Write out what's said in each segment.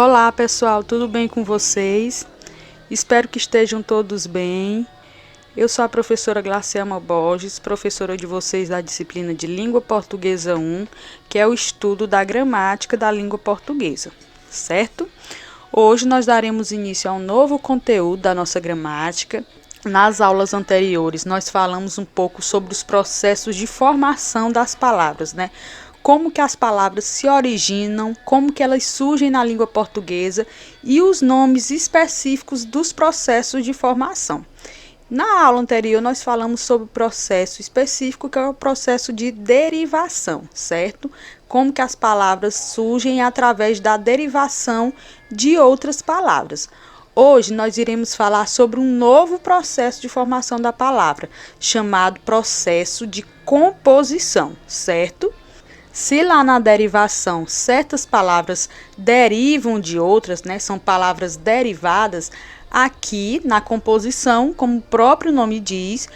Olá pessoal, tudo bem com vocês? Espero que estejam todos bem. Eu sou a professora Glaciama Borges, professora de vocês da disciplina de Língua Portuguesa 1, que é o estudo da gramática da língua portuguesa, certo? Hoje nós daremos início a um novo conteúdo da nossa gramática. Nas aulas anteriores nós falamos um pouco sobre os processos de formação das palavras, né? Como que as palavras se originam, como que elas surgem na língua portuguesa e os nomes específicos dos processos de formação. Na aula anterior, nós falamos sobre o processo específico, que é o processo de derivação, certo? Como que as palavras surgem através da derivação de outras palavras. Hoje, nós iremos falar sobre um novo processo de formação da palavra, chamado processo de composição, certo? Se lá na derivação certas palavras derivam de outras, né, são palavras derivadas, aqui na composição, como o próprio nome diz,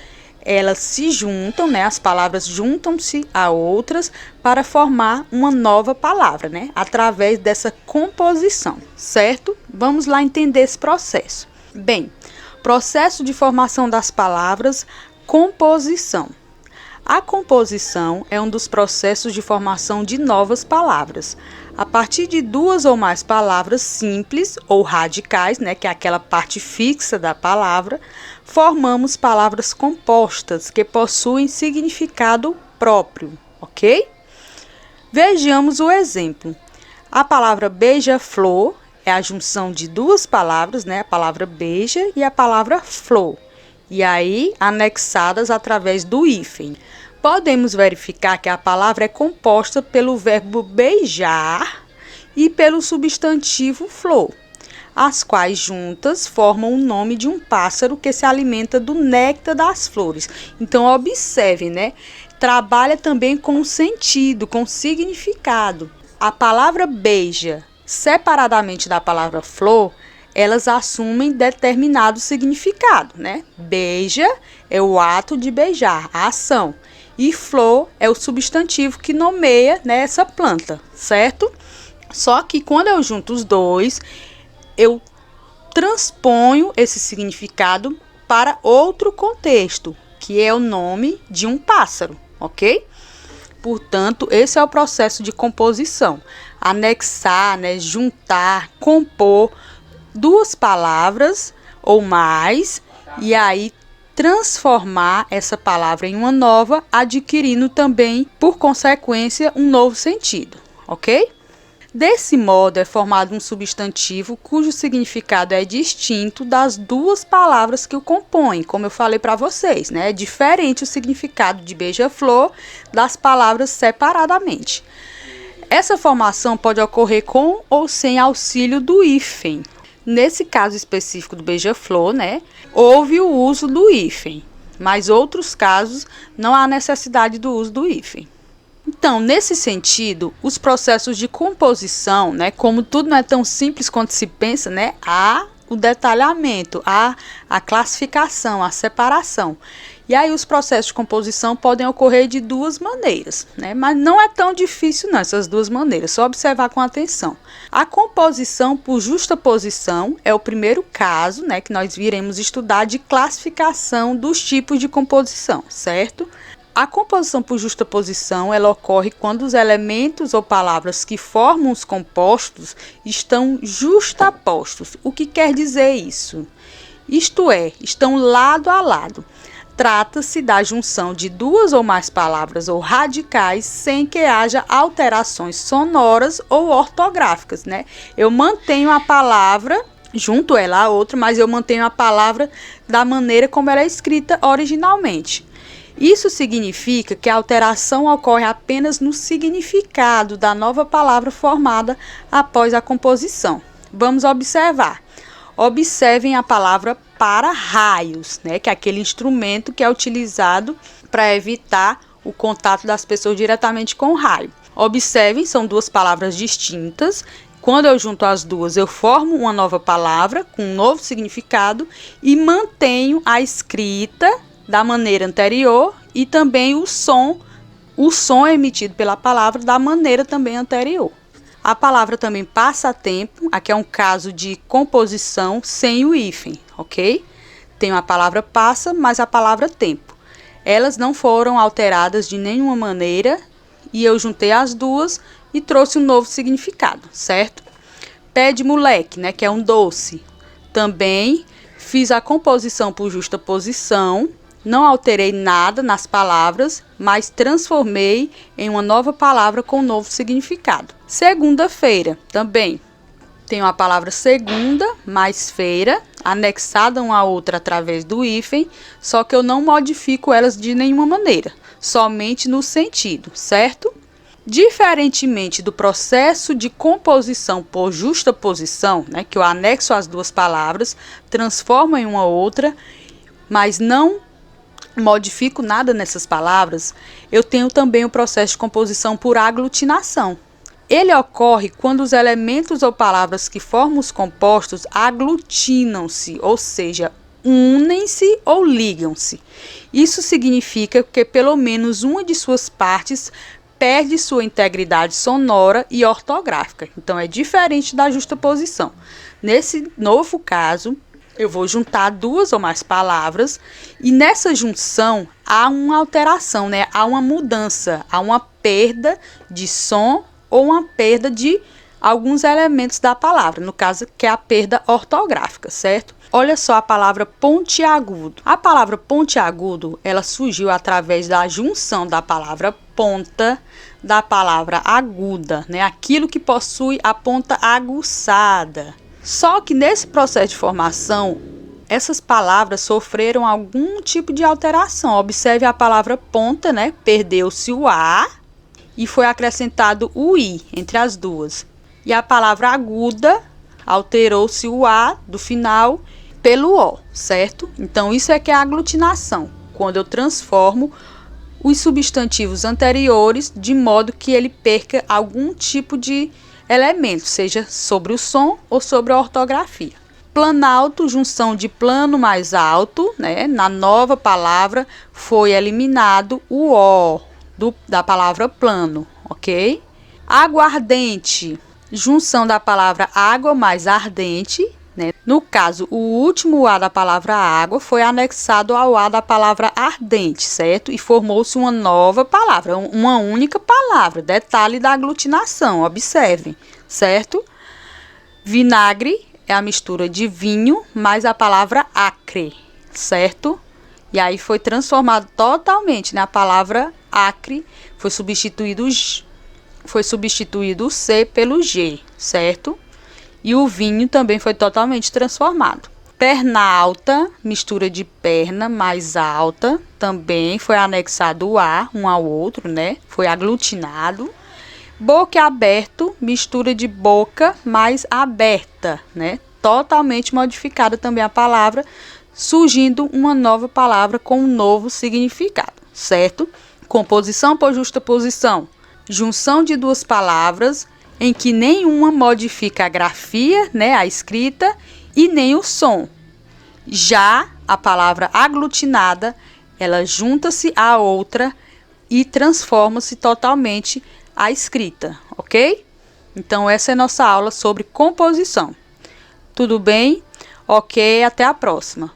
elas se juntam, né, as palavras juntam-se a outras para formar uma nova palavra, né, através dessa composição, certo? Vamos lá entender esse processo. Bem, processo de formação das palavras, composição. A composição é um dos processos de formação de novas palavras. A partir de duas ou mais palavras simples ou radicais, né, que é aquela parte fixa da palavra, formamos palavras compostas que possuem significado próprio, ok? Vejamos o exemplo. A palavra beija-flor é a junção de duas palavras, né, a palavra beija e a palavra flor, e aí anexadas através do hífen. Podemos verificar que a palavra é composta pelo verbo beijar e pelo substantivo flor, as quais juntas formam o nome de um pássaro que se alimenta do néctar das flores. Então, observe, né? Trabalha também com sentido, com significado. A palavra beija, separadamente da palavra flor, elas assumem determinado significado, né? Beija é o ato de beijar, a ação. E flor é o substantivo que nomeia, né, essa planta, certo? Só que quando eu junto os dois, eu transponho esse significado para outro contexto, que é o nome de um pássaro, ok? Portanto, esse é o processo de composição. Anexar, né, juntar, compor duas palavras ou mais, e aí transformar essa palavra em uma nova, adquirindo também, por consequência, um novo sentido, ok? Desse modo, é formado um substantivo cujo significado é distinto das duas palavras que o compõem, como eu falei para vocês, né? É diferente o significado de beija-flor das palavras separadamente. Essa formação pode ocorrer com ou sem auxílio do hífen. Nesse caso específico do beija-flor, né, houve o uso do hífen, mas outros casos não há necessidade do uso do hífen. Então, nesse sentido, os processos de composição, né, como tudo não é tão simples quanto se pensa, né, há o detalhamento, há a classificação, a separação. E aí os processos de composição podem ocorrer de duas maneiras, né? Mas não é tão difícil não, essas duas maneiras, só observar com atenção. A composição por justaposição é o primeiro caso, né, que nós viremos estudar de classificação dos tipos de composição, certo? A composição por justaposição, ela ocorre quando os elementos ou palavras que formam os compostos estão justapostos. O que quer dizer isso? Isto é, estão lado a lado. Trata-se da junção de duas ou mais palavras ou radicais sem que haja alterações sonoras ou ortográficas, né? Eu mantenho a palavra, junto ela a outra, mas eu mantenho a palavra da maneira como ela é escrita originalmente. Isso significa que a alteração ocorre apenas no significado da nova palavra formada após a composição. Vamos observar. Observem a palavra para-raios, né, que é aquele instrumento que é utilizado para evitar o contato das pessoas diretamente com o raio. Observem, são duas palavras distintas. Quando eu junto as duas, eu formo uma nova palavra com um novo significado e mantenho a escrita da maneira anterior e também o som emitido pela palavra da maneira também anterior. A palavra também passatempo, aqui é um caso de composição sem o hífen, ok? Tenho a palavra passa, mas a palavra tempo. Elas não foram alteradas de nenhuma maneira e eu juntei as duas e trouxe um novo significado, certo? Pé de moleque, né, que é um doce. Também fiz a composição por justaposição, não alterei nada nas palavras, mas transformei em uma nova palavra com um novo significado. Segunda-feira, também tenho a palavra segunda mais feira, anexada uma à outra através do hífen, só que eu não modifico elas de nenhuma maneira, somente no sentido, certo? Diferentemente do processo de composição por justaposição, né, que eu anexo as duas palavras, transformo em uma outra, mas não modifico nada nessas palavras, eu tenho também o processo de composição por aglutinação. Ele ocorre quando os elementos ou palavras que formam os compostos aglutinam-se, ou seja, unem-se ou ligam-se. Isso significa que pelo menos uma de suas partes perde sua integridade sonora e ortográfica. Então, é diferente da justaposição. Nesse novo caso, eu vou juntar duas ou mais palavras e nessa junção há uma alteração, né? Há uma mudança, há uma perda de som ou uma perda de alguns elementos da palavra, no caso que é a perda ortográfica, certo? Olha só a palavra pontiagudo. A palavra pontiagudo, ela surgiu através da junção da palavra ponta da palavra aguda, né? Aquilo que possui a ponta aguçada. Só que nesse processo de formação, essas palavras sofreram algum tipo de alteração. Observe a palavra ponta, né? Perdeu-se o A e foi acrescentado o I entre as duas. E a palavra aguda, alterou-se o A do final pelo O, certo? Então, isso é que é a aglutinação, quando eu transformo os substantivos anteriores de modo que ele perca algum tipo de elemento, seja sobre o som ou sobre a ortografia. Planalto, junção de plano mais alto, né? Na nova palavra foi eliminado o O da palavra plano, ok? Aguardente, junção da palavra água mais ardente, né? No caso, o último A da palavra água foi anexado ao A da palavra ardente, certo? E formou-se uma nova palavra, uma única palavra. Detalhe da aglutinação, observem, certo? Vinagre é a mistura de vinho mais a palavra acre, certo? E aí foi transformado totalmente na palavra acre, foi substituído o C pelo G, certo? E o vinho também foi totalmente transformado. Perna alta, mistura de perna mais alta, também foi anexado o A um ao outro, né? Foi aglutinado. Boca aberto, mistura de boca mais aberta, né? Totalmente modificada também a palavra, surgindo uma nova palavra com um novo significado, certo? Composição por justaposição, junção de duas palavras em que nenhuma modifica a grafia, né, a escrita, e nem o som. Já a palavra aglutinada, ela junta-se à outra e transforma-se totalmente a escrita, ok? Então, essa é a nossa aula sobre composição. Tudo bem? Ok, até a próxima.